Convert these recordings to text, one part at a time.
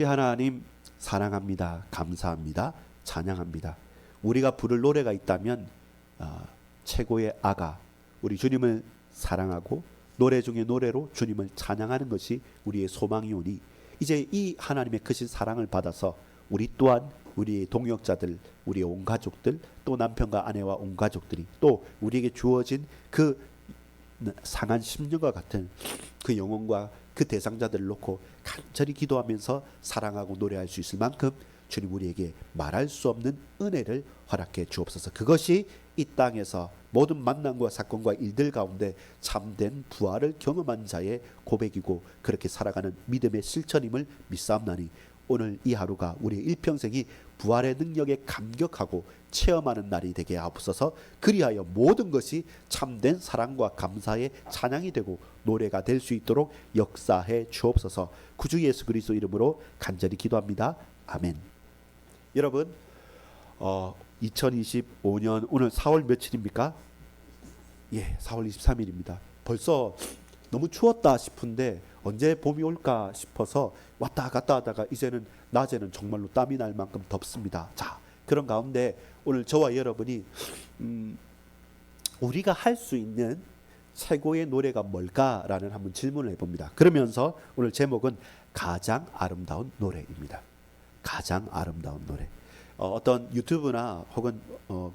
하나님 사랑합니다. 감사합니다. 찬양합니다. 우리가 부를 노래가 있다면 최고의 아가 우리 주님을 사랑하고 노래 중에 노래로 주님을 찬양하는 것이 우리의 소망이오니 이제 이 하나님의 크신 사랑을 받아서 우리 또한 우리의 동역자들, 우리의 온 가족들, 또 남편과 아내와 온 가족들이 또 우리에게 주어진 그 상한 심령과 같은 그 영혼과 그 대상자들을 놓고 간절히 기도하면서 사랑하고 노래할 수 있을 만큼 주님 우리에게 말할 수 없는 은혜를 허락해 주옵소서. 그것이 이 땅에서 모든 만남과 사건과 일들 가운데 참된 부활을 경험한 자의 고백이고 그렇게 살아가는 믿음의 실천임을 믿사옵나니 오늘 이 하루가 우리의 일평생이 부활의 능력에 감격하고 체험하는 날이 되게 하옵소서. 그리하여 모든 것이 참된 사랑과 감사의 찬양이 되고 노래가 될 수 있도록 역사해 주옵소서. 구주 예수 그리스도 이름으로 간절히 기도합니다. 아멘. 여러분 2025년 오늘 4월 며칠입니까? 예, 4월 23일입니다. 벌써 너무 추웠다 싶은데 언제 봄이 올까 싶어서 왔다 갔다 하다가 이제는 낮에는 정말로 땀이 날 만큼 덥습니다. 자, 그런 가운데 오늘 저와 여러분이 우리가 할 수 있는 최고의 노래가 뭘까라는 한번 질문을 해봅니다. 그러면서 오늘 제목은 가장 아름다운 노래입니다. 가장 아름다운 노래. 어떤 유튜브나 혹은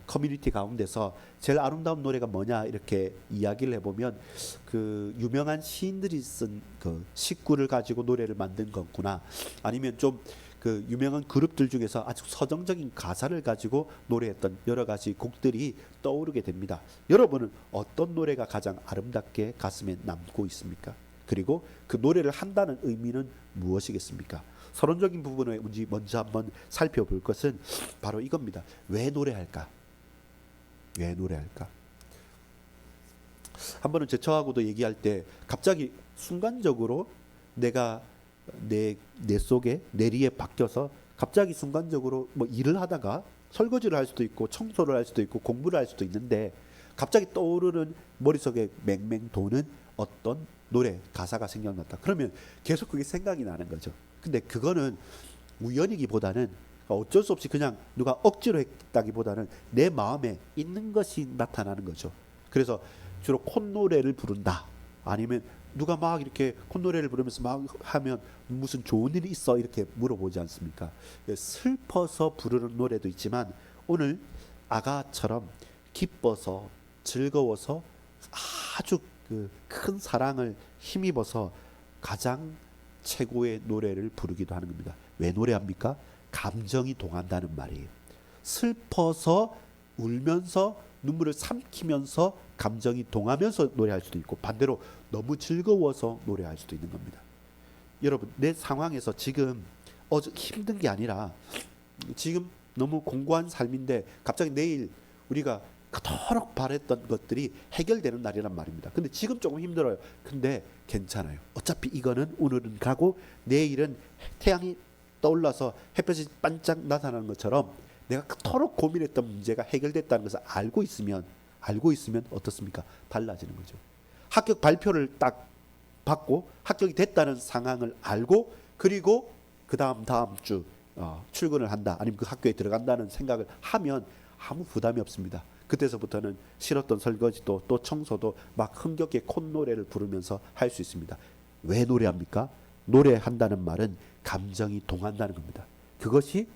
커뮤니티 가운데서 제일 아름다운 노래가 뭐냐 이렇게 이야기를 해보면 그 유명한 시인들이 쓴 그 식구를 가지고 노래를 만든 거구나, 아니면 좀 그 유명한 그룹들 중에서 아주 서정적인 가사를 가지고 노래했던 여러 가지 곡들이 떠오르게 됩니다. 여러분은 어떤 노래가 가장 아름답게 가슴에 남고 있습니까? 그리고 그 노래를 한다는 의미는 무엇이겠습니까? 서론적인 부분을 먼저 한번 살펴볼 것은 바로 이겁니다. 왜 노래할까? 왜 노래할까? 한 번은 저하고도 얘기할 때 갑자기 순간적으로 내가 내 속에 내리에 박혀서 갑자기 순간적으로 뭐 일을 하다가 설거지를 할 수도 있고 청소를 할 수도 있고 공부를 할 수도 있는데 갑자기 떠오르는 머릿속에 맹맹 도는 어떤 노래 가사가 생각났다. 그러면 계속 그게 생각이 나는 거죠. 근데 그거는 우연이기보다는 어쩔 수 없이 그냥 누가 억지로 했다기보다는 내 마음에 있는 것이 나타나는 거죠. 그래서 주로 콧노래를 부른다, 아니면 누가 막 이렇게 콧노래를 부르면서 막 하면 무슨 좋은 일이 있어 이렇게 물어보지 않습니까? 슬퍼서 부르는 노래도 있지만 오늘 아가처럼 기뻐서 즐거워서 아주 그 큰 사랑을 힘입어서 가장 최고의 노래를 부르기도 하는 겁니다. 왜 노래합니까? 감정이 동한다는 말이에요. 슬퍼서 울면서 눈물을 삼키면서 감정이 동하면서 노래할 수도 있고, 반대로 너무 즐거워서 노래할 수도 있는 겁니다. 여러분, 내 상황에서 지금 힘든 게 아니라 지금 너무 공고한 삶인데 갑자기 내일 우리가 그토록 바랬던 것들이 해결되는 날이란 말입니다. 근데 지금 조금 힘들어요. 근데 괜찮아요. 어차피 이거는 오늘은 가고 내일은 태양이 떠올라서 햇볕이 반짝 나타나는 것처럼 내가 그토록 고민했던 문제가 해결됐다는 것을 알고 있으면 어떻습니까? 달라지는 거죠. 합격 발표를 딱 받고 합격이 됐다는 상황을 알고, 그리고 그 다음 주 출근을 한다, 아니면 그 학교에 들어간다는 생각을 하면 아무 부담이 없습니다. 그때서부터는 싫었던 설거지도 또 청소도 막 흥겹게 콧노래를 부르면서 할 수 있습니다. 왜 노래합니까? 노래한다는 말은 감정이 동한다는 겁니다. 그것이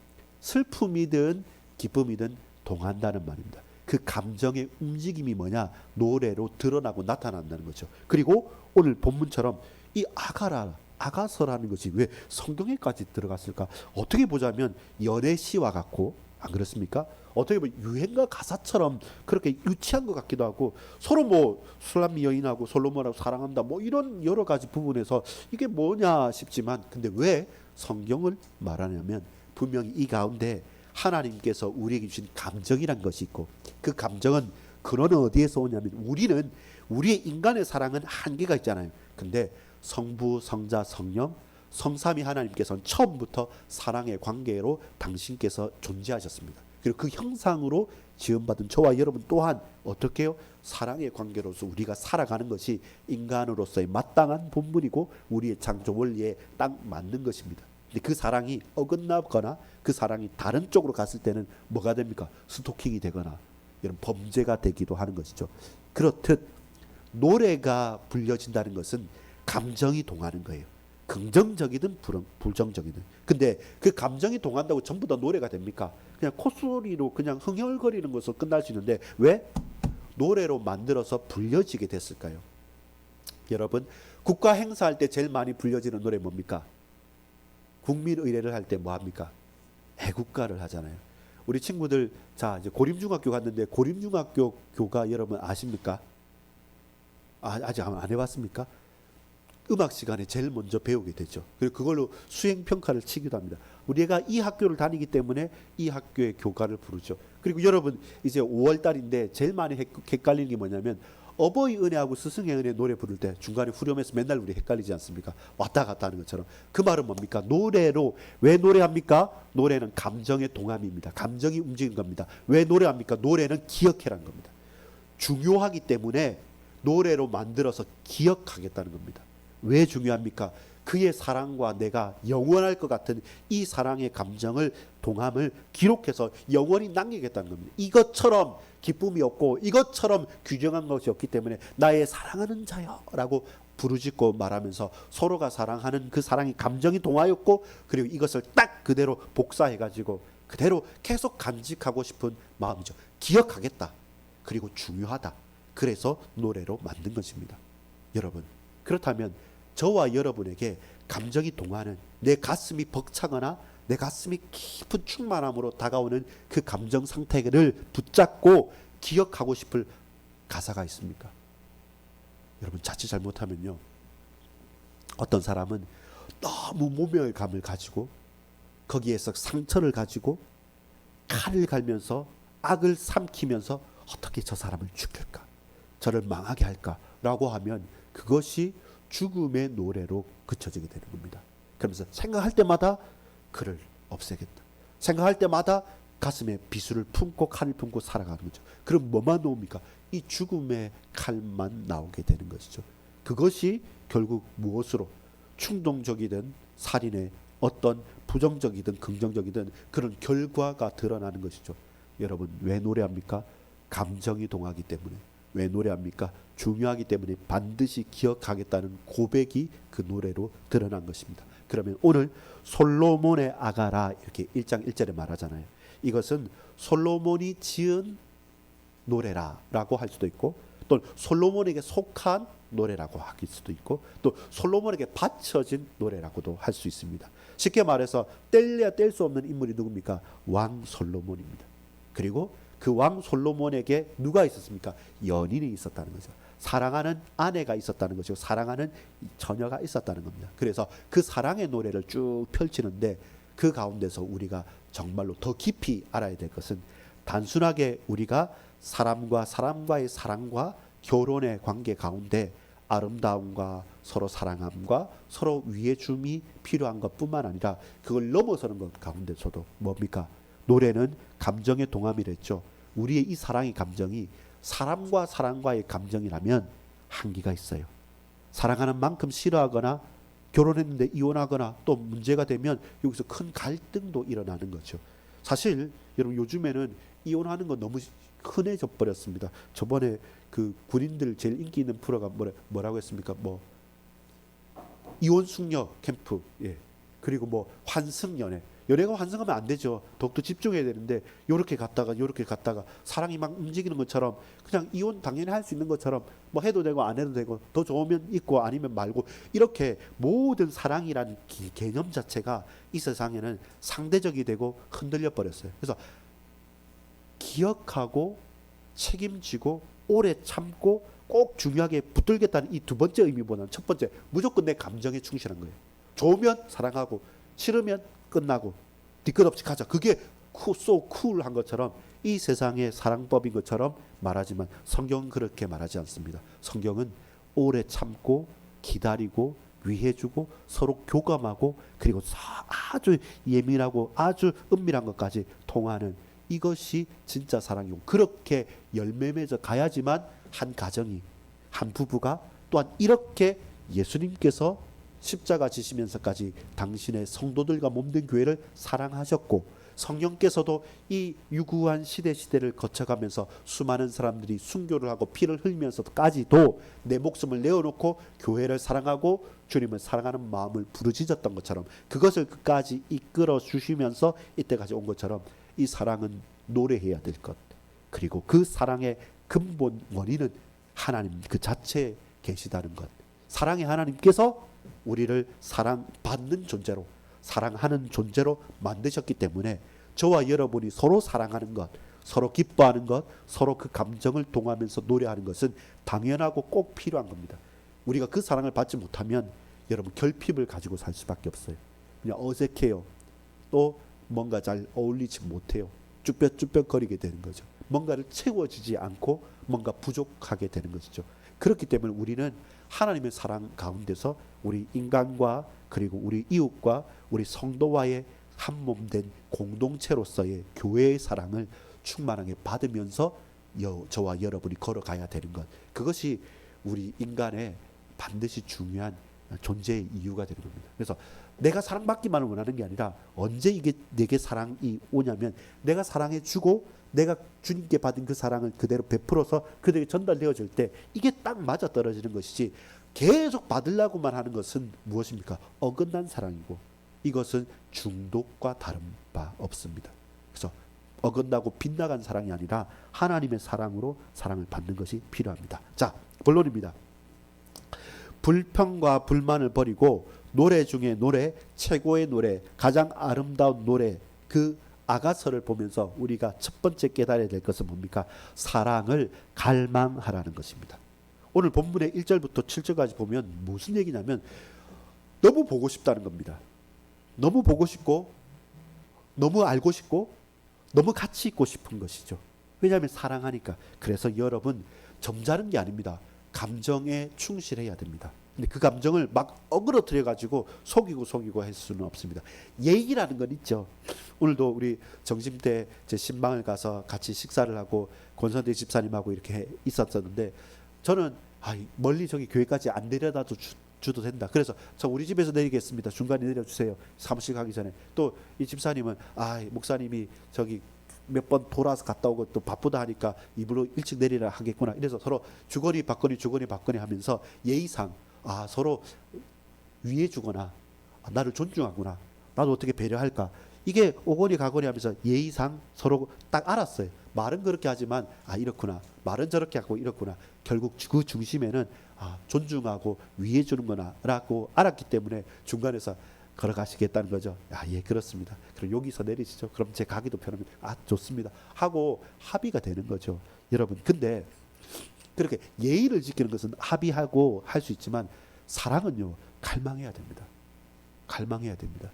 슬픔이든 기쁨이든 동한다는 말입니다. 그 감정의 움직임이 뭐냐? 노래로 드러나고 나타난다는 거죠. 그리고 오늘 본문처럼 이 아가서라는 것이 왜 성경에까지 들어갔을까? 어떻게 보자면 연애시와 같고, 안 그렇습니까? 어떻게 보면 유행가 가사처럼 그렇게 유치한 것 같기도 하고, 서로 뭐 술람미 여인하고 솔로몬하고 사랑한다 뭐 이런 여러 가지 부분에서 이게 뭐냐 싶지만, 근데 왜 성경을 말하냐면 분명히 이 가운데 하나님께서 우리에게 주신 감정이란 것이 있고, 그 감정은 근원은 어디에서 오냐면 우리는 우리의 인간의 사랑은 한계가 있잖아요. 근데 성부, 성자, 성령, 성삼위 하나님께서는 처음부터 사랑의 관계로 당신께서 존재하셨습니다. 그리고 그 형상으로 지음받은 저와 여러분 또한 어떻게 해요? 사랑의 관계로서 우리가 살아가는 것이 인간으로서의 마땅한 본분이고 우리의 창조 원리에 딱 맞는 것입니다. 근데 그 사랑이 어긋나거나 그 사랑이 다른 쪽으로 갔을 때는 뭐가 됩니까? 스토킹이 되거나 이런 범죄가 되기도 하는 것이죠. 그렇듯 노래가 불려진다는 것은 감정이 동하는 거예요. 긍정적이든 불정적이든. 근데 그 감정이 동한다고 전부 다 노래가 됩니까? 그냥 콧소리로 그냥 흥얼거리는 것으로 끝날 수 있는데 왜 노래로 만들어서 불려지게 됐을까요? 여러분, 국가 행사할 때 제일 많이 불려지는 노래 뭡니까? 국민의례를 할 때 뭐 합니까? 애국가를 하잖아요. 우리 친구들 자 이제 고림중학교 갔는데 고림중학교 교가 여러분 아십니까? 아직 안 해봤습니까? 음악 시간에 제일 먼저 배우게 되죠. 그리고 그걸로 수행 평가를 치기도 합니다. 우리가 이 학교를 다니기 때문에 이 학교의 교가를 부르죠. 그리고 여러분 이제 5월 달인데 제일 많이 헷갈리는 게 뭐냐면 어버이 은혜하고 스승의 은혜 노래 부를 때 중간에 후렴에서 맨날 우리 헷갈리지 않습니까? 왔다 갔다 하는 것처럼. 그 말은 뭡니까? 노래로 왜 노래합니까? 노래는 감정의 동함입니다. 감정이 움직이는 겁니다. 왜 노래합니까? 노래는 기억해라는 겁니다. 중요하기 때문에 노래로 만들어서 기억하겠다는 겁니다. 왜 중요합니까? 그의 사랑과 내가 영원할 것 같은 이 사랑의 감정을 동함을 기록해서 영원히 남기겠다는 겁니다. 이것처럼 기쁨이 없고 이것처럼 규정한 것이 없기 때문에 나의 사랑하는 자여라고 부르짖고 말하면서 서로가 사랑하는 그 사랑이 감정이 동하였고 그리고 이것을 딱 그대로 복사해가지고 그대로 계속 간직하고 싶은 마음이죠. 기억하겠다. 그리고 중요하다. 그래서 노래로 만든 것입니다. 여러분, 그렇다면 저와 여러분에게 감정이 동하는 내 가슴이 벅차거나 내 가슴이 깊은 충만함으로 다가오는 그 감정 상태를 붙잡고 기억하고 싶을 가사가 있습니까? 여러분 자칫 잘못하면요, 어떤 사람은 너무 모멸감을 가지고 거기에서 상처를 가지고 칼을 갈면서 악을 삼키면서 어떻게 저 사람을 죽일까, 저를 망하게 할까라고 하면 그것이 죽음의 노래로 그쳐지게 되는 겁니다. 그러면서 생각할 때마다 그를 없애겠다. 생각할 때마다 가슴에 비수를 품고 칼을 품고 살아가는 거죠. 그럼 뭐만 나옵니까? 이 죽음의 칼만 나오게 되는 것이죠. 그것이 결국 무엇으로 충동적이든 살인의 어떤 부정적이든 긍정적이든 그런 결과가 드러나는 것이죠. 여러분 왜 노래합니까? 감정이 동하기 때문에. 왜 노래합니까? 중요하기 때문에 반드시 기억하겠다는 고백이 그 노래로 드러난 것입니다. 그러면 오늘 솔로몬의 아가라 이렇게 1장 1절에 말하잖아요. 이것은 솔로몬이 지은 노래라고 할 수도 있고 또 솔로몬에게 속한 노래라고 할 수도 있고 또 솔로몬에게 바쳐진 노래라고도 할 수 있습니다. 쉽게 말해서 뗄래야 뗄 수 없는 인물이 누굽니까? 왕 솔로몬입니다. 그리고 그 왕 솔로몬에게 누가 있었습니까? 연인이 있었다는 거죠. 사랑하는 아내가 있었다는 것이고 사랑하는 처녀가 있었다는 겁니다. 그래서 그 사랑의 노래를 쭉 펼치는데 그 가운데서 우리가 정말로 더 깊이 알아야 될 것은 단순하게 우리가 사람과 사람과의 사랑과 결혼의 관계 가운데 아름다움과 서로 사랑함과 서로 위해줌이 필요한 것뿐만 아니라 그걸 넘어서는 것 가운데서도 뭡니까? 노래는 감정의 동함이랬죠. 우리의 이 사랑의 감정이 사람과 사람과의 감정이라면 한계가 있어요. 사랑하는 만큼 싫어하거나 결혼했는데 이혼하거나 또 문제가 되면 여기서 큰 갈등도 일어나는 거죠. 사실 여러분 요즘에는 이혼하는 건 너무 흔해져 버렸습니다. 저번에 그 군인들 제일 인기 있는 프로가 뭐라고 했습니까? 뭐 이혼 숙녀 캠프, 예. 그리고 뭐 환승 연애. 연애가 환승하면 안 되죠. 더욱더 집중해야 되는데 요렇게 갔다가 사랑이 막 움직이는 것처럼 그냥 이혼 당연히 할 수 있는 것처럼 뭐 해도 되고 안 해도 되고 더 좋으면 있고 아니면 말고 이렇게 모든 사랑이라는 개념 자체가 이 세상에는 상대적이 되고 흔들려 버렸어요. 그래서 기억하고 책임지고 오래 참고 꼭 중요하게 붙들겠다는 이 두 번째 의미보다는 첫 번째 무조건 내 감정에 충실한 거예요. 좋으면 사랑하고 싫으면 끝나고 뒤끝 없이 가자. 그게 so cool한 것처럼 이 세상의 사랑법인 것처럼 말하지만 성경은 그렇게 말하지 않습니다. 성경은 오래 참고 기다리고 위해주고 서로 교감하고 그리고 아주 예민하고 아주 은밀한 것까지 통하는 이것이 진짜 사랑이고 그렇게 열매 맺어 가야지만 한 가정이 한 부부가 또한 이렇게 예수님께서 십자가 지시면서까지 당신의 성도들과 몸된 교회를 사랑하셨고, 성령께서도 이 유구한 시대를 거쳐가면서 수많은 사람들이 순교를 하고 피를 흘리면서까지도 내 목숨을 내어놓고 교회를 사랑하고 주님을 사랑하는 마음을 부르짖었던 것처럼, 그것을 끝까지 이끌어 주시면서 이때까지 온 것처럼, 이 사랑은 노래해야 될 것, 그리고 그 사랑의 근본 원인은 하나님 그 자체에 계시다는 것. 사랑의 하나님께서 우리를 사랑받는 존재로, 사랑하는 존재로 만드셨기 때문에 저와 여러분이 서로 사랑하는 것, 서로 기뻐하는 것, 서로 그 감정을 동하면서 노래하는 것은 당연하고 꼭 필요한 겁니다. 우리가 그 사랑을 받지 못하면 여러분 결핍을 가지고 살 수밖에 없어요. 그냥 어색해요. 또 뭔가 잘 어울리지 못해요. 쭈뼛쭈뼛거리게 되는 거죠. 뭔가를 채워지지 않고 뭔가 부족하게 되는 것이죠. 그렇기 때문에 우리는 하나님의 사랑 가운데서 우리 인간과 그리고 우리 이웃과 우리 성도와의 한 몸된 공동체로서의 교회의 사랑을 충만하게 받으면서 저와 여러분이 걸어가야 되는 것, 그것이 우리 인간의 반드시 중요한 존재의 이유가 되는 겁니다. 그래서 내가 사랑받기만을 원하는 게 아니라 언제 이게 내게 사랑이 오냐면, 내가 사랑해 주고 내가 주님께 받은 그 사랑을 그대로 베풀어서 그들에게 전달되어질 때 이게 딱 맞아 떨어지는 것이지, 계속 받으려고만 하는 것은 무엇입니까? 어긋난 사랑이고, 이것은 중독과 다른 바 없습니다. 그래서 어긋나고 빗나간 사랑이 아니라 하나님의 사랑으로 사랑을 받는 것이 필요합니다. 자, 본론입니다. 불평과 불만을 버리고 노래 중에 노래, 최고의 노래, 가장 아름다운 노래, 그 아가서를 보면서 우리가 첫 번째 깨달아야 될 것은 뭡니까? 사랑을 갈망하라는 것입니다. 오늘 본문의 1절부터 7절까지 보면 무슨 얘기냐면, 너무 보고 싶다는 겁니다. 너무 보고 싶고, 너무 알고 싶고, 너무 같이 있고 싶은 것이죠. 왜냐하면 사랑하니까. 그래서 여러분, 점잖은 게 아닙니다. 감정에 충실해야 됩니다. 근데 그 감정을 막 어그러뜨려 가지고 속이고 할 수는 없습니다. 예의라는 건 있죠. 오늘도 우리 점심때 제 신방을 가서 같이 식사를 하고 권선대 집사님하고 이렇게 있었었는데, 저는 멀리 저기 교회까지 안 내려다도 주도 된다. 그래서 저 우리 집에서 내리겠습니다. 중간에 내려주세요. 사무실 가기 전에. 또 이 집사님은 목사님이 저기 몇 번 돌아서 갔다 오고 또 바쁘다 하니까 입으로 일찍 내리라 하겠구나. 이래서 서로 주거니 받거니 하면서 예의상 서로 위해 주거나 나를 존중하구나, 나도 어떻게 배려할까, 이게 오거니 가거니 하면서 예의상 서로 딱 알았어요. 말은 그렇게 하지만 이렇구나, 말은 저렇게 하고 이렇구나. 결국 그 중심에는 존중하고 위해 주는구나 라고 알았기 때문에 중간에서 걸어가시겠다는 거죠. 예, 그렇습니다. 그럼 여기서 내리시죠. 그럼 제 가기도 편합니다. 좋습니다 하고 합의가 되는 거죠. 여러분, 근데 그렇게 예의를 지키는 것은 합의하고 할 수 있지만, 사랑은요, 갈망해야 됩니다. 갈망해야 됩니다.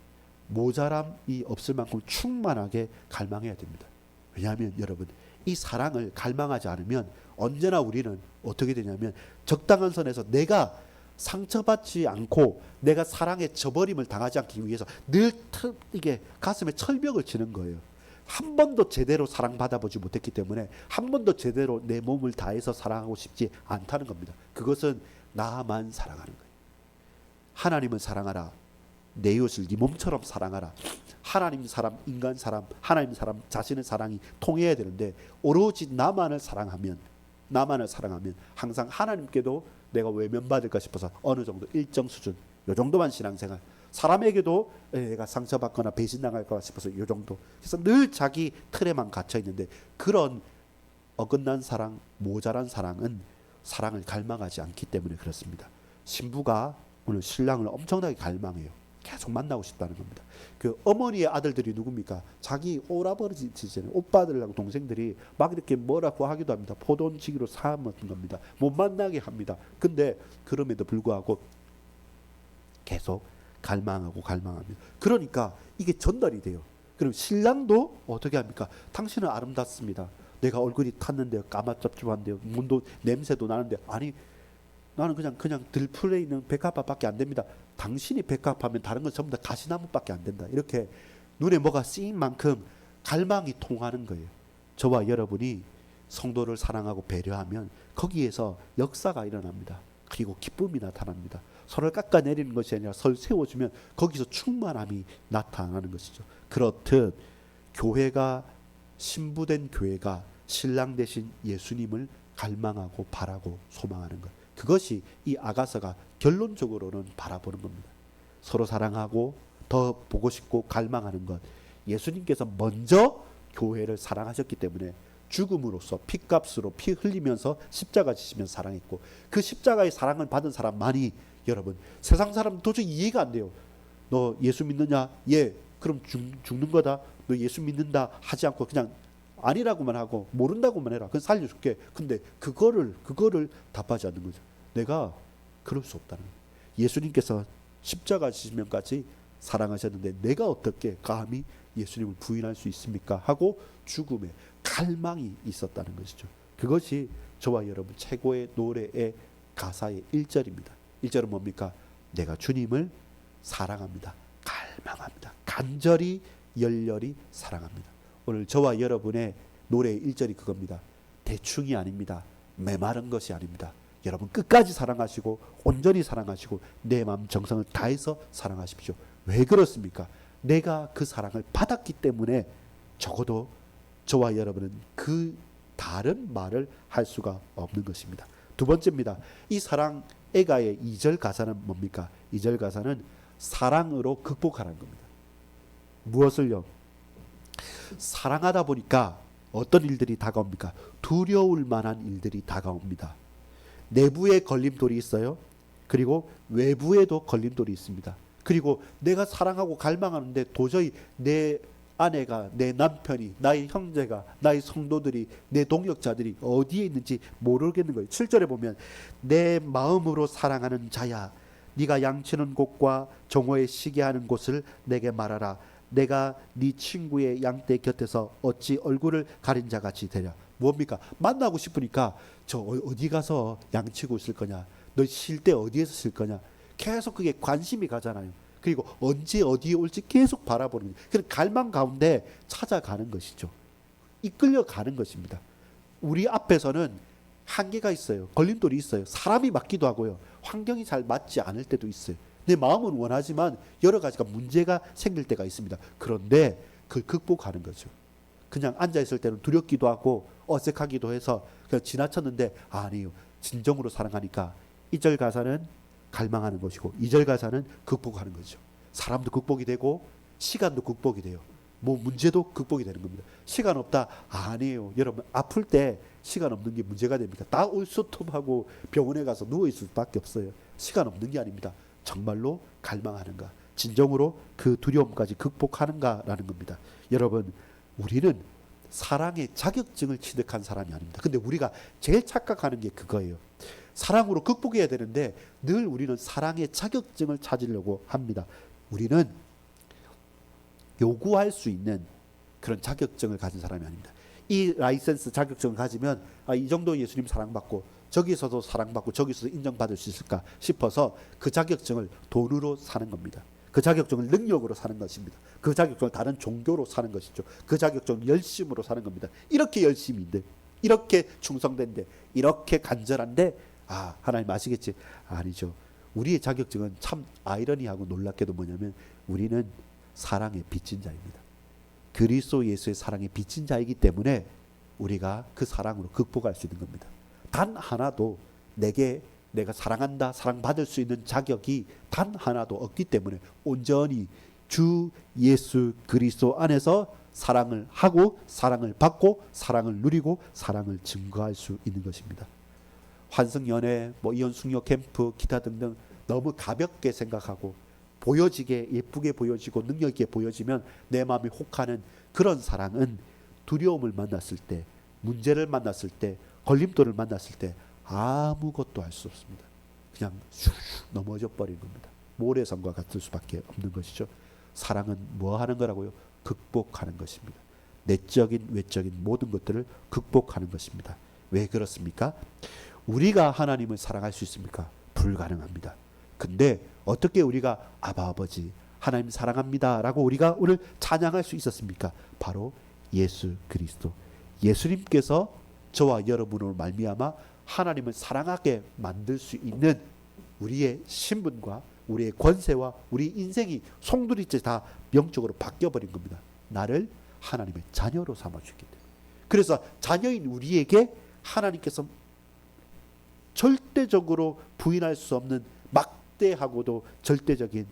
모자람이 없을 만큼 충만하게 갈망해야 됩니다. 왜냐하면 여러분, 이 사랑을 갈망하지 않으면 언제나 우리는 어떻게 되냐면, 적당한 선에서 내가 상처받지 않고 내가 사랑에 저버림을 당하지 않기 위해서 늘 이게 가슴에 철벽을 치는 거예요. 한 번도 제대로 사랑받아보지 못했기 때문에 한 번도 제대로 내 몸을 다해서 사랑하고 싶지 않다는 겁니다. 그것은 나만 사랑하는 거예요. 하나님은 사랑하라. 내 이웃을 네 몸처럼 사랑하라. 하나님 사람, 인간 사람, 하나님 사람 자신의 사랑이 통해야 되는데, 오로지 나만을 사랑하면 항상 하나님께도 내가 외면받을까 싶어서 어느 정도 일정 수준, 요 정도만 신앙생활, 사람에게도 내가 상처받거나 배신당할까 싶어서 요 정도, 그래서 늘 자기 틀에만 갇혀 있는데, 그런 어긋난 사랑, 모자란 사랑은 사랑을 갈망하지 않기 때문에 그렇습니다. 신부가 오늘 신랑을 엄청나게 갈망해요. 계속 만나고 싶다는 겁니다. 그 어머니의 아들들이 누굽니까? 자기 오라버니잖아요. 오빠들하고 동생들이 막 이렇게 뭐라고 하기도 합니다. 포돈치기로 삼았던 겁니다. 못 만나게 합니다. 근데 그럼에도 불구하고 계속 갈망합니다. 그러니까 이게 전달이 돼요. 그럼 신랑도 어떻게 합니까? 당신은 아름답습니다. 내가 얼굴이 탔는데요, 까맣잡잡한데요, 문도 냄새도 나는데, 나는 그냥 들풀에 있는 백합화밖에 안 됩니다. 당신이 백합하면 다른 건 전부 다 가시나무밖에 안 된다. 이렇게 눈에 뭐가 쓰인 만큼 갈망이 통하는 거예요. 저와 여러분이 성도를 사랑하고 배려하면 거기에서 역사가 일어납니다. 그리고 기쁨이 나타납니다. 서로를 깎아내리는 것이 아니라 서로 세워주면 거기서 충만함이 나타나는 것이죠. 그렇듯 교회가, 신부된 교회가 신랑 되신 예수님을 갈망하고 바라고 소망하는 것, 그것이 이 아가서가 결론적으로는 바라보는 겁니다. 서로 사랑하고 더 보고 싶고 갈망하는 것, 예수님께서 먼저 교회를 사랑하셨기 때문에 죽음으로써 피값으로 피 흘리면서 십자가 지시면서 사랑했고, 그 십자가의 사랑을 받은 사람만이, 여러분 세상 사람 도저히 이해가 안 돼요. 너 예수 믿느냐? 예. 그럼 죽는 거다. 너 예수 믿는다 하지 않고 그냥 아니라고만 하고 모른다고만 해라. 그건 살려줄게. 근데 그거를 답하지 않는 거죠. 내가 그럴 수 없다는 거예요. 예수님께서 십자가 지시면까지 사랑하셨는데 내가 어떻게 감히 예수님을 부인할 수 있습니까? 하고 죽음에 갈망이 있었다는 것이죠. 그것이 저와 여러분 최고의 노래의 가사의 1절입니다. 1절은 뭡니까? 내가 주님을 사랑합니다. 갈망합니다. 간절히 열렬히 사랑합니다. 오늘 저와 여러분의 노래의 1절이 그겁니다. 대충이 아닙니다. 메마른 것이 아닙니다. 여러분 끝까지 사랑하시고 온전히 사랑하시고 내 마음 정성을 다해서 사랑하십시오. 왜 그렇습니까? 내가 그 사랑을 받았기 때문에 적어도 저와 여러분은 그 다른 말을 할 수가 없는 것입니다. 두 번째입니다. 이 사랑 애가의 2절 가사는 뭡니까? 2절 가사는 사랑으로 극복하라는 겁니다. 무엇을요? 사랑하다 보니까 어떤 일들이 다가옵니까? 두려울 만한 일들이 다가옵니다. 내부에 걸림돌이 있어요. 그리고 외부에도 걸림돌이 있습니다. 그리고 내가 사랑하고 갈망하는데 도저히 내 아내가, 내 남편이, 나의 형제가, 나의 성도들이, 내 동역자들이 어디에 있는지 모르겠는 거예요. 7절에 보면 내 마음으로 사랑하는 자야, 네가 양치는 곳과 정오에 쉬게 하는 곳을 내게 말하라. 내가 네 친구의 양떼 곁에서 어찌 얼굴을 가린 자같이 되랴. 뭡니까? 만나고 싶으니까 저 어디 가서 양치고 있을 거냐, 너 쉴 때 어디에서 쉴 거냐, 계속 그게 관심이 가잖아요. 그리고 언제 어디에 올지 계속 바라보는 거예요. 그런 갈망 가운데 찾아가는 것이죠. 이끌려가는 것입니다. 우리 앞에서는 한계가 있어요. 걸림돌이 있어요. 사람이 맞기도 하고요. 환경이 잘 맞지 않을 때도 있어요. 내 마음은 원하지만 여러 가지가 문제가 생길 때가 있습니다. 그런데 그걸 극복하는 거죠. 그냥 앉아있을 때는 두렵기도 하고 어색하기도 해서 그냥 지나쳤는데 아니요. 진정으로 사랑하니까 1절 가사는 갈망하는 것이고 2절 가사는 극복하는 거죠. 사람도 극복이 되고 시간도 극복이 돼요. 뭐 문제도 극복이 되는 겁니다. 시간 없다? 아니에요. 여러분 아플 때 시간 없는 게 문제가 됩니까? 다 울소톱하고 병원에 가서 누워있을 수밖에 없어요. 시간 없는 게 아닙니다. 정말로 갈망하는가, 진정으로 그 두려움까지 극복하는가라는 겁니다. 여러분 우리는 사랑의 자격증을 취득한 사람이 아닙니다. 근데 우리가 제일 착각하는 게 그거예요. 사랑으로 극복해야 되는데 늘 우리는 사랑의 자격증을 찾으려고 합니다. 우리는 요구할 수 있는 그런 자격증을 가진 사람이 아닙니다. 이 라이센스 자격증을 가지면 이 정도 예수님 사랑받고 저기서도 사랑받고 저기서도 인정받을 수 있을까 싶어서 그 자격증을 돈으로 사는 겁니다. 그 자격증을 능력으로 사는 것입니다. 그 자격증을 다른 종교로 사는 것이죠. 그 자격증을 열심으로 사는 겁니다. 이렇게 열심인데, 이렇게 충성된데, 이렇게 간절한데 하나님 아시겠지? 아니죠. 우리의 자격증은 참 아이러니하고 놀랍게도 뭐냐면 우리는 사랑의 빚진 자입니다. 그리스도 예수의 사랑의 빚진 자이기 때문에 우리가 그 사랑으로 극복할 수 있는 겁니다. 단 하나도 내가 사랑한다, 사랑받을 수 있는 자격이 단 하나도 없기 때문에 온전히 주 예수 그리스도 안에서 사랑을 하고 사랑을 받고 사랑을 누리고 사랑을 증거할 수 있는 것입니다. 환승연애, 이혼숙녀 캠프, 기타 등등 너무 가볍게 생각하고 보여지게 예쁘게 보여지고 능력 있게 보여지면 내 마음이 혹하는 그런 사랑은 두려움을 만났을 때, 문제를 만났을 때, 걸림돌을 만났을 때 아무것도 할 수 없습니다. 그냥 슉 넘어져 버린 겁니다. 모래성과 같을 수밖에 없는 것이죠. 사랑은 뭐 하는 거라고요? 극복하는 것입니다. 내적인 외적인 모든 것들을 극복하는 것입니다. 왜 그렇습니까? 우리가 하나님을 사랑할 수 있습니까? 불가능합니다. 근데 어떻게 우리가 아바 아버지 하나님 사랑합니다 라고 우리가 오늘 찬양할 수 있었습니까? 바로 예수 그리스도, 예수님께서 저와 여러분으로 말미암아 하나님을 사랑하게 만들 수 있는 우리의 신분과 우리의 권세와 우리 인생이 송두리째 다 영적으로 바뀌어버린 겁니다. 나를 하나님의 자녀로 삼아주기 때문에. 그래서 자녀인 우리에게 하나님께서 절대적으로 부인할 수 없는 막대하고도 절대적인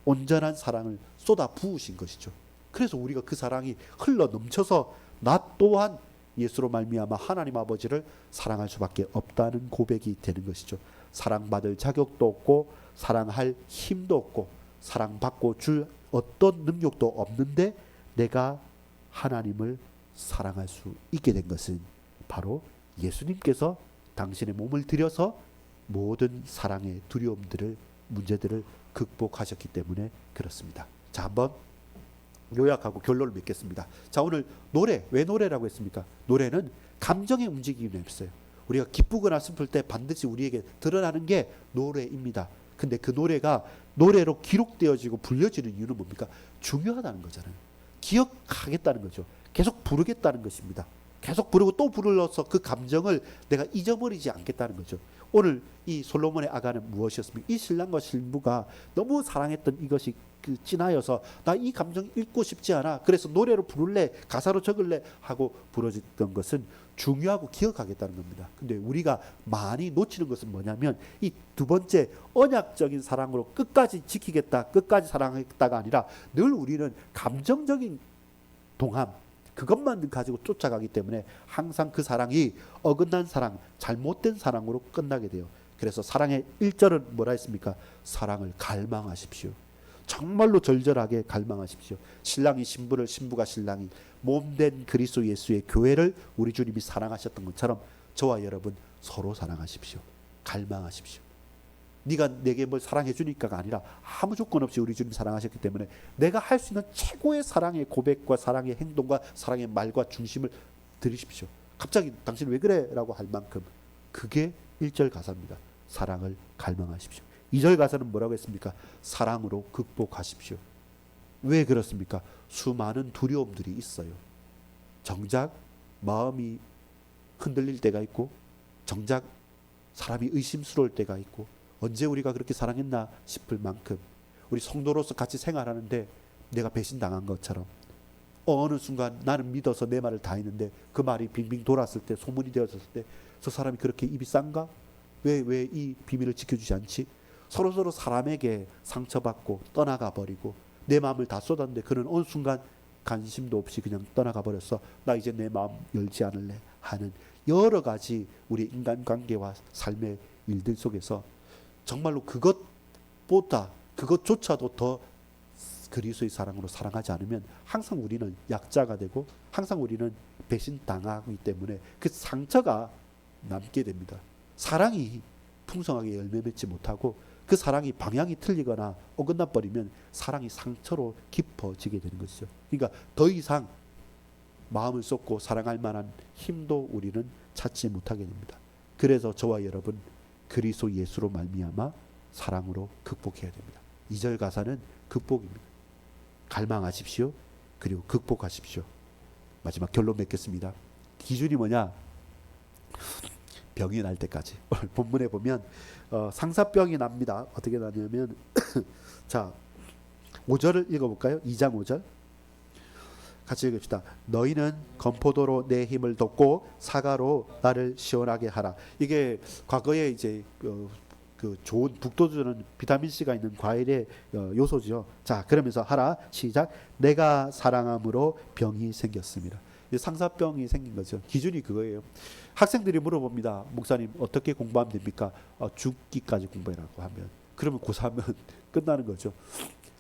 온전한 사랑을 쏟아 부으신 것이죠. 그래서 우리가 그 사랑이 흘러 넘쳐서 나 또한 예수로 말미암아 하나님 아버지를 사랑할 수밖에 없다는 고백이 되는 것이죠. 사랑받을 자격도 없고 사랑할 힘도 없고 사랑받고 줄 어떤 능력도 없는데 내가 하나님을 사랑할 수 있게 된 것은 바로 예수님께서 당신의 몸을 들여서 모든 사랑의 두려움들을 문제들을 극복하셨기 때문에 그렇습니다. 자, 한번 요약하고 결론을 맺겠습니다. 자, 오늘 노래, 왜 노래라고 했습니까? 노래는 감정의 움직임이 있어요. 우리가 기쁘거나 슬플 때 반드시 우리에게 드러나는 게 노래입니다. 근데 그 노래가 노래로 기록되어지고 불려지는 이유는 뭡니까? 중요하다는 거잖아요. 기억하겠다는 거죠. 계속 부르겠다는 것입니다. 계속 부르고 또 불러서 그 감정을 내가 잊어버리지 않겠다는 거죠. 오늘 이 솔로몬의 아가는 무엇이었습니까? 이 신랑과 신부가 너무 사랑했던 이것이 진하여서 나 이 감정 잊고 싶지 않아. 그래서 노래로 부를래, 가사로 적을래 하고 부러졌던 것은 중요하고 기억하겠다는 겁니다. 근데 우리가 많이 놓치는 것은 뭐냐면 이 두 번째 언약적인 사랑으로 끝까지 지키겠다, 끝까지 사랑하겠다가 아니라 늘 우리는 감정적인 동함, 그것만 가지고 쫓아가기 때문에 항상 그 사랑이 어긋난 사랑, 잘못된 사랑으로 끝나게 돼요. 그래서 사랑의 1절은 뭐라 했습니까? 사랑을 갈망하십시오. 정말로 절절하게 갈망하십시오. 신랑이 신부를, 신부가 신랑이 몸된 그리스도 예수의 교회를 우리 주님이 사랑하셨던 것처럼 저와 여러분 서로 사랑하십시오. 갈망하십시오. 네가 내게 뭘 사랑해 주니까가 아니라 아무 조건 없이 우리 주님 사랑하셨기 때문에 내가 할 수 있는 최고의 사랑의 고백과 사랑의 행동과 사랑의 말과 중심을 들이십시오. 갑자기 당신 왜 그래? 라고 할 만큼 그게 1절 가사입니다. 사랑을 갈망하십시오. 2절 가사는 뭐라고 했습니까? 사랑으로 극복하십시오. 왜 그렇습니까? 수많은 두려움들이 있어요. 정작 마음이 흔들릴 때가 있고 정작 사람이 의심스러울 때가 있고 언제 우리가 그렇게 사랑했나 싶을 만큼 우리 성도로서 같이 생활하는데 내가 배신당한 것처럼 어느 순간 나는 믿어서 내 말을 다 했는데 그 말이 빙빙 돌았을 때 소문이 되었을 때 저 사람이 그렇게 입이 싼가? 왜 이 비밀을 지켜주지 않지? 서로 사람에게 상처받고 떠나가 버리고 내 마음을 다 쏟았는데 그는 어느 순간 관심도 없이 그냥 떠나가 버렸어. 나 이제 내 마음 열지 않을래 하는 여러 가지 우리 인간관계와 삶의 일들 속에서 정말로 그것조차도 더 그리스도의 사랑으로 사랑하지 않으면 항상 우리는 약자가 되고 항상 우리는 배신당하기 때문에 그 상처가 남게 됩니다. 사랑이 풍성하게 열매 맺지 못하고 그 사랑이 방향이 틀리거나 어긋나 버리면 사랑이 상처로 깊어지게 되는 것이죠. 그러니까 더 이상 마음을 쏟고 사랑할 만한 힘도 우리는 찾지 못하게 됩니다. 그래서 저와 여러분 그리스도 예수로 말미암아 사랑으로 극복해야 됩니다. 2절 가사는 극복입니다. 갈망하십시오. 그리고 극복하십시오. 마지막 결론 맺겠습니다. 기준이 뭐냐? 병이 날 때까지. 오늘 본문에 보면 상사병이 납니다. 어떻게 나냐면 자 5절을 읽어볼까요? 2장 5절 같이 읽읍시다. 너희는 건포도로 내 힘을 돋고 사과로 나를 시원하게 하라. 이게 과거에 이제 그 좋은 북돋우는 비타민C가 있는 과일의 요소죠. 자 그러면서 하라. 시작. 내가 사랑함으로 병이 생겼습니다. 상사병이 생긴 거죠. 기준이 그거예요. 학생들이 물어봅니다. 목사님 어떻게 공부하면 됩니까? 죽기까지 공부해라고 하면 그러면 고3은 끝나는 거죠.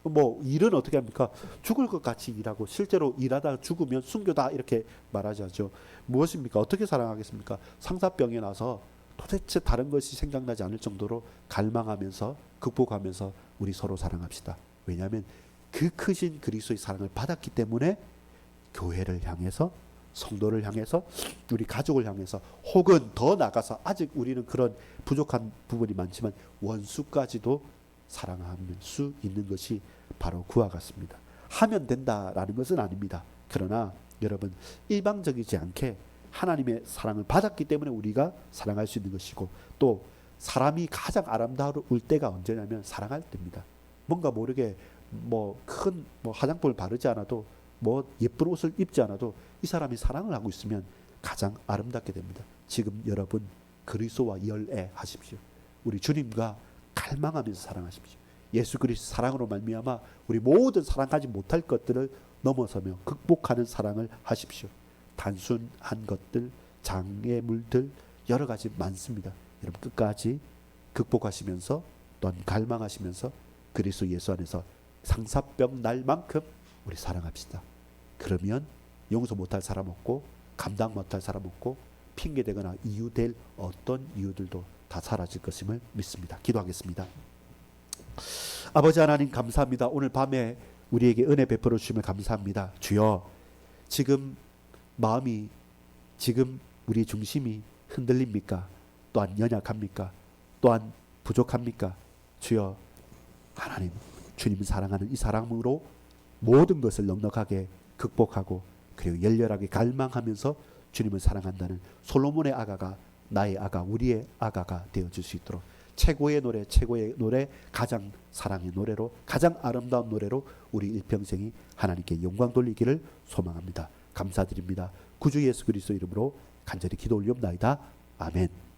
뭐 일은 어떻게 합니까? 죽을 것 같이 일하고 실제로 일하다 죽으면 순교다 이렇게 말하죠. 무엇입니까? 어떻게 사랑하겠습니까? 상사병에 나서 도대체 다른 것이 생각나지 않을 정도로 갈망하면서 극복하면서 우리 서로 사랑합시다. 왜냐하면 그 크신 그리스도의 사랑을 받았기 때문에 교회를 향해서 성도를 향해서 우리 가족을 향해서 혹은 더 나가서 아직 우리는 그런 부족한 부분이 많지만 원수까지도 사랑할 수 있는 것이 바로 그와 같습니다. 하면 된다라는 것은 아닙니다. 그러나 여러분 일방적이지 않게 하나님의 사랑을 받았기 때문에 우리가 사랑할 수 있는 것이고 또 사람이 가장 아름다울 때가 언제냐면 사랑할 때입니다. 뭔가 모르게 뭐 큰 뭐 화장품을 바르지 않아도 뭐 예쁜 옷을 입지 않아도 이 사람이 사랑을 하고 있으면 가장 아름답게 됩니다. 지금 여러분 그리스도와 열애하십시오. 우리 주님과 갈망하면서 사랑하십시오. 예수 그리스도 사랑으로 말미암아 우리 모든 사랑하지 못할 것들을 넘어서며 극복하는 사랑을 하십시오. 단순한 것들, 장애물들 여러 가지 많습니다. 여러분 끝까지 극복하시면서 또한 갈망하시면서 그리스도 예수 안에서 상사병 날 만큼 우리 사랑합시다. 그러면 용서 못할 사람 없고 감당 못할 사람 없고 핑계대거나 이유될 어떤 이유들도 다 사라질 것임을 믿습니다. 기도하겠습니다. 아버지 하나님 감사합니다. 오늘 밤에 우리에게 은혜 베풀어 주시면 감사합니다. 주여, 지금 마음이, 지금 우리 중심이 흔들립니까? 또한 연약합니까? 또한 부족합니까? 주여, 하나님, 주님을 사랑하는 이 사랑으로 모든 것을 넉넉하게 극복하고 그리고 열렬하게 갈망하면서 주님을 사랑한다는 솔로몬의 아가가 나의 아가, 우리의 아가가 되어줄 수 있도록 최고의 노래, 가장 사랑의 노래로, 가장 아름다운 노래로 우리 일평생이 하나님께 영광 돌리기를 소망합니다. 감사드립니다. 구주 예수 그리스도 이름으로 간절히 기도 올리옵나이다. 아멘.